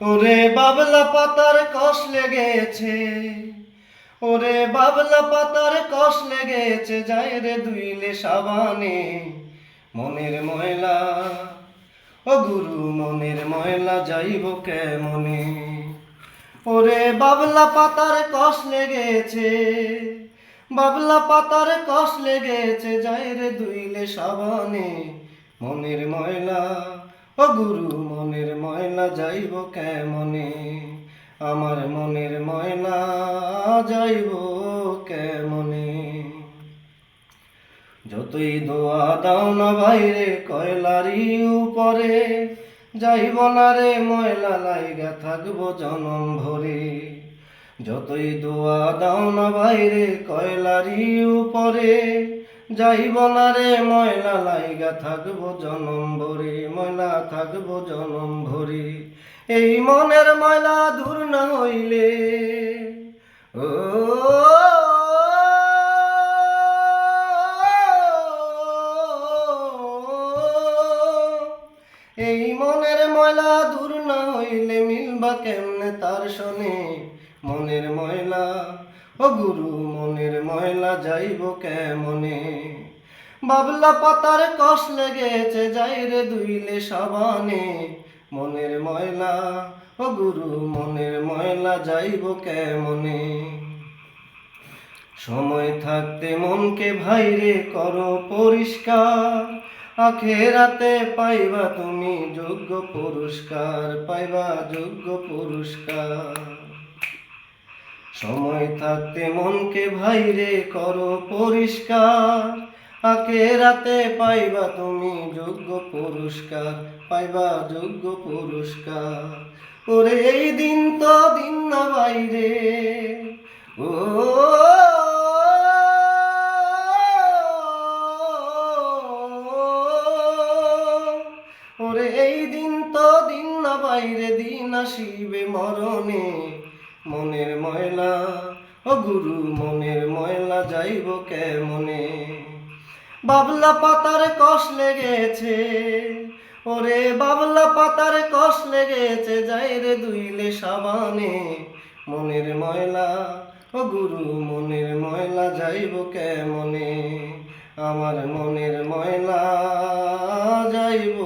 ওরে বাবলা পাতার কষ লেগেছে, ওরে বাবলা পাতার কষ লেগেছে, যায় রে ধুইলে সাবানে মনের ময়লা। ও গুরু মনের ময়লা যাইব কেমনে? ওরে বাবলা পাতার কষ লেগেছে, বাবলা পাতার কষ লেগেছে, যায় রে ধুইলে সাবানে মনের ময়লা। ও গুরু মনের ময়লা যাইব কেমনে? আমার মনের ময়লা যাইব কেমনে? যতই দোয়া দাও না বাইরে কয়লারি উপরে, যাইব না রে ময়লা লাইগা থাকবো জনম ভরে। যতই দোয়া দাও না বাইরে কয়লারি উপরে, যাইব না রে ময়লা লাইগা থাকবো জনম ভরে, ময়লা থাকবো জনম ভরে। এই মনের ময়লা দূর না হইলে, ও এই মনের ময়লা দূর না হইলে মিলবা কেমনে তার শোনে মনের ময়লা? ও গুরু মনের ময়লা যাইব কেমনে? বাবলা পাতার কষ লেগেছে, যাই রে ধুইলে সাবানে মনের ময়লা। ও গুরু মনের ময়লা যাইব কেমনে? সময় থাকতে মনকে ভাইরে করো পরিষ্কার, আখেরাতে পাইবা তুমি যোগ্য পুরস্কার, পাইবা যোগ্য পুরস্কার। সময় থাকতে মনকে ভাইরে করো পরিষ্কার, আখেরাতে পাইবা তুমি যোগ্য পুরস্কার, পাইবা যোগ্য পুরস্কার। ওরে এই দিন তো দিন না বাইরে, ও ওরে এই দিন তো দিন না বাইরে, দিন আসিবে মরণে মনের ময়লা। ও গুরু মনের ময়লা যাইব কেমনে? বাবলা পাতার কষ লেগেছে, ওরে বাবলা পাতার কষ লেগেছে, যাই রে ধুইলে সাবানে মনের ময়লা। ও গুরু মনের ময়লা যাইব কেমনে? আমার মনের ময়লা যাইব